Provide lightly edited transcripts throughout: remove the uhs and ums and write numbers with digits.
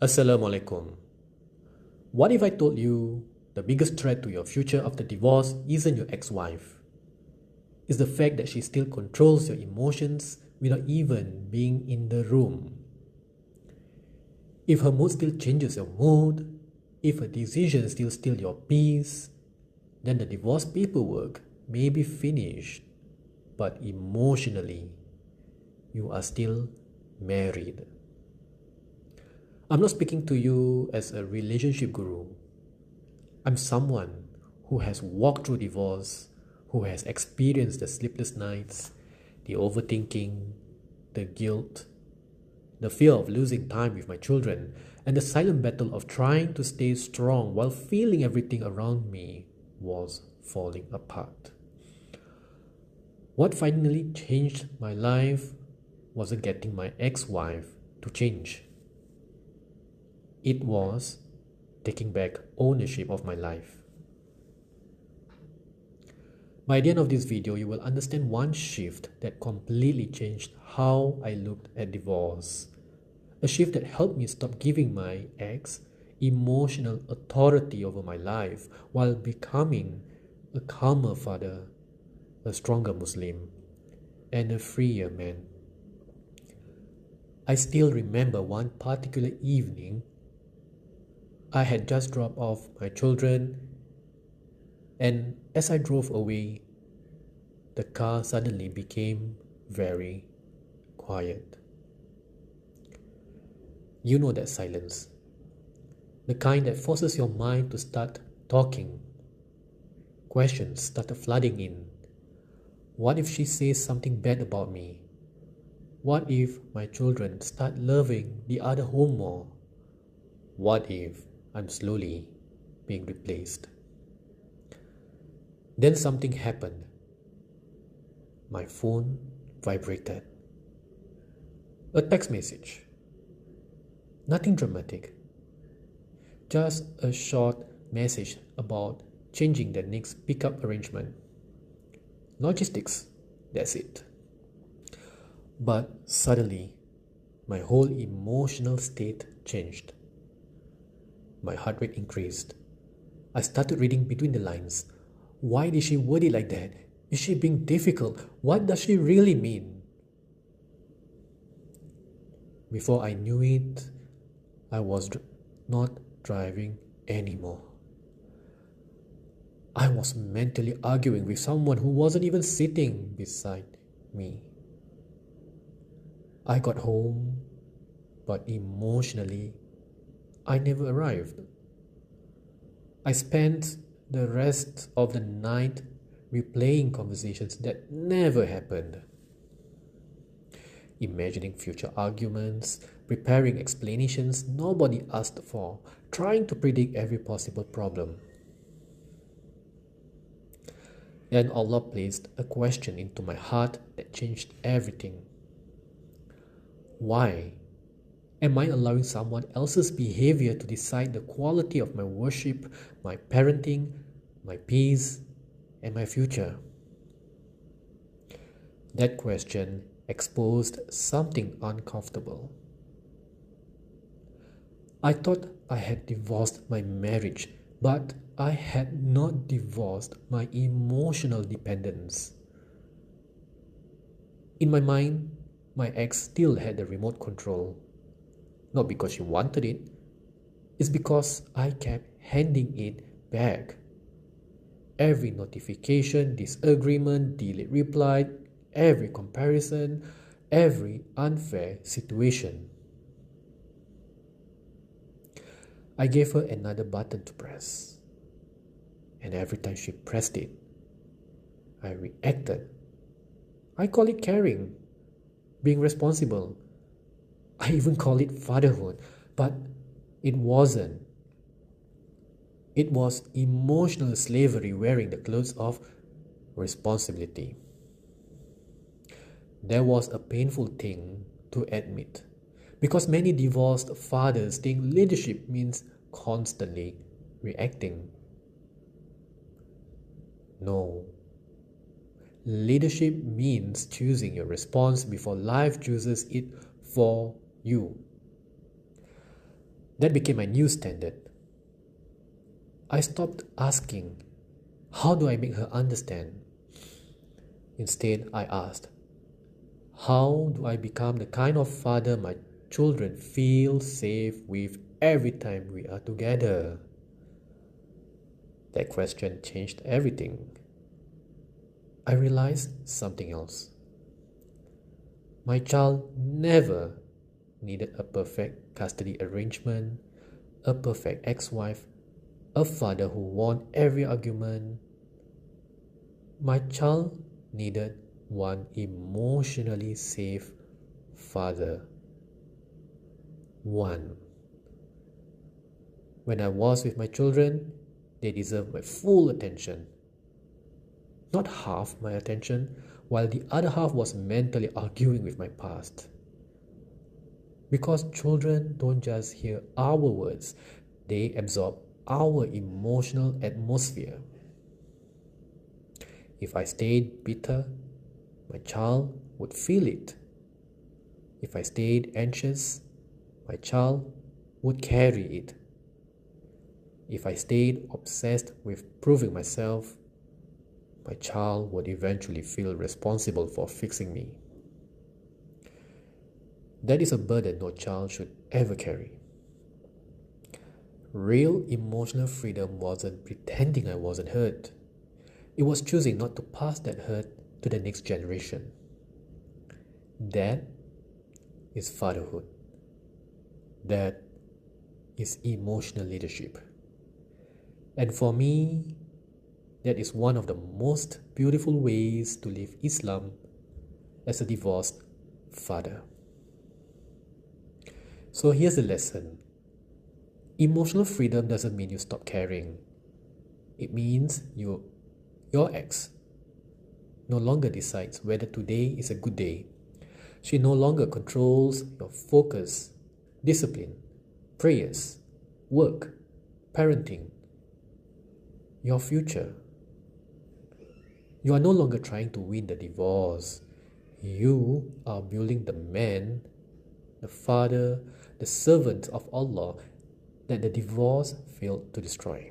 Assalamualaikum. What if I told you the biggest threat to your future after divorce isn't your ex-wife? It's the fact that she still controls your emotions without even being in the room. If her mood still changes your mood, if her decisions still steal your peace, then the divorce paperwork may be finished, but emotionally, you are still married. I'm not speaking to you as a relationship guru. I'm someone who has walked through divorce, who has experienced the sleepless nights, the overthinking, the guilt, the fear of losing time with my children, and the silent battle of trying to stay strong while feeling everything around me was falling apart. What finally changed my life wasn't getting my ex-wife to change. It was taking back ownership of my life. By the end of this video, you will understand one shift that completely changed how I looked at divorce. A shift that helped me stop giving my ex emotional authority over my life while becoming a calmer father, a stronger Muslim, and a freer man. I still remember one particular evening. I had just dropped off my children, and as I drove away, the car suddenly became very quiet. You know that silence, the kind that forces your mind to start talking. Questions started flooding in. What if she says something bad about me? What if my children start loving the other home more? What if I'm slowly being replaced? Then something happened. My phone vibrated. A text message. Nothing dramatic. Just a short message about changing the next pickup arrangement. Logistics, that's it. But suddenly, my whole emotional state changed. My heart rate increased. I started reading between the lines. Why did she word it like that? Is she being difficult? What does she really mean? Before I knew it, I was not driving anymore. I was mentally arguing with someone who wasn't even sitting beside me. I got home, but emotionally, I never arrived. I spent the rest of the night replaying conversations that never happened, imagining future arguments, preparing explanations nobody asked for, trying to predict every possible problem. Then Allah placed a question into my heart that changed everything. Why am I allowing someone else's behavior to decide the quality of my worship, my parenting, my peace, and my future? That question exposed something uncomfortable. I thought I had divorced my marriage, but I had not divorced my emotional dependence. In my mind, my ex still had the remote control. Not because she wanted it, it's because I kept handing it back. Every notification, disagreement, delayed reply, every comparison, every unfair situation. I gave her another button to press, and every time she pressed it, I reacted. I call it caring, being responsible. I even call it fatherhood, but it wasn't. It was emotional slavery wearing the clothes of responsibility. There was a painful thing to admit, because many divorced fathers think leadership means constantly reacting. No. Leadership means choosing your response before life chooses it for you. That became my new standard. I stopped asking, how do I make her understand? Instead, I asked, how do I become the kind of father my children feel safe with every time we are together? That question changed everything. I realized something else. My child never needed a perfect custody arrangement, a perfect ex-wife, a father who won every argument. My child needed one emotionally safe father. One. When I was with my children, they deserved my full attention. Not half my attention, while the other half was mentally arguing with my past. Because children don't just hear our words, they absorb our emotional atmosphere. If I stayed bitter, my child would feel it. If I stayed anxious, my child would carry it. If I stayed obsessed with proving myself, my child would eventually feel responsible for fixing me. That is a burden no child should ever carry. Real emotional freedom wasn't pretending I wasn't hurt. It was choosing not to pass that hurt to the next generation. That is fatherhood. That is emotional leadership. And for me, that is one of the most beautiful ways to live Islam as a divorced father. So here's the lesson. Emotional freedom doesn't mean you stop caring. It means your ex no longer decides whether today is a good day. She no longer controls your focus, discipline, prayers, work, parenting, your future. You are no longer trying to win the divorce. You are building the man, the father, the servant of Allah that the divorce failed to destroy.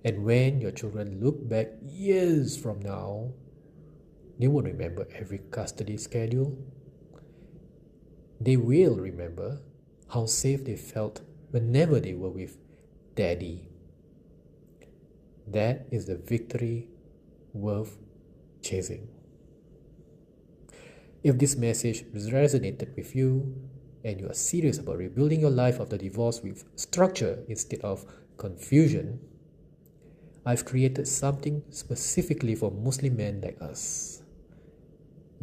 And when your children look back years from now, they won't remember every custody schedule. They will remember how safe they felt whenever they were with Daddy. That is the victory worth chasing. If this message resonated with you and you are serious about rebuilding your life after divorce with structure instead of confusion, I've created something specifically for Muslim men like us.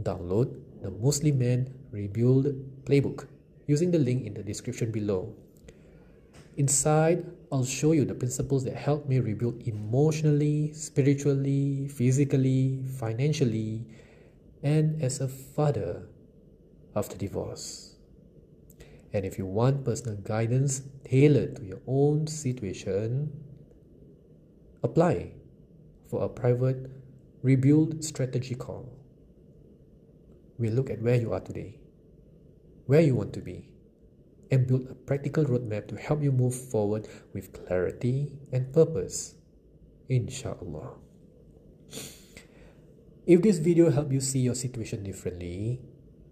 Download the Muslim Men Rebuild Playbook using the link in the description below. Inside, I'll show you the principles that help me rebuild emotionally, spiritually, physically, financially, and as a father after divorce. And if you want personal guidance tailored to your own situation, apply for a private rebuild strategy call. We'll look at where you are today, where you want to be, and build a practical roadmap to help you move forward with clarity and purpose, inshallah. If this video helped you see your situation differently,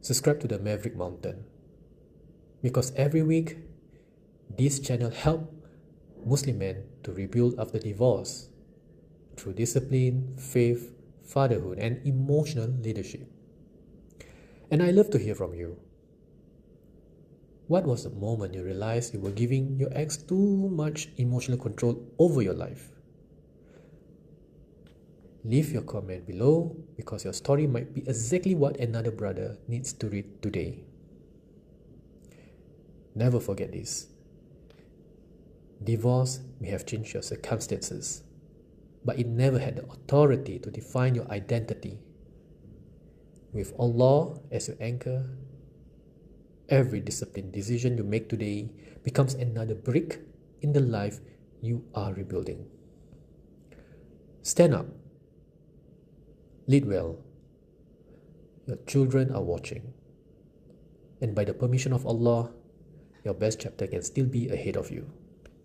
subscribe to the Maverick Mountain. Because every week, this channel helps Muslim men to rebuild after divorce through discipline, faith, fatherhood, and emotional leadership. And I love to hear from you. What was the moment you realized you were giving your ex too much emotional control over your life? Leave your comment below because your story might be exactly what another brother needs to read today. Never forget this. Divorce may have changed your circumstances, but it never had the authority to define your identity. With Allah as your anchor, every disciplined decision you make today becomes another brick in the life you are rebuilding. Stand up. Lead well. Your children are watching. And by the permission of Allah, your best chapter can still be ahead of you.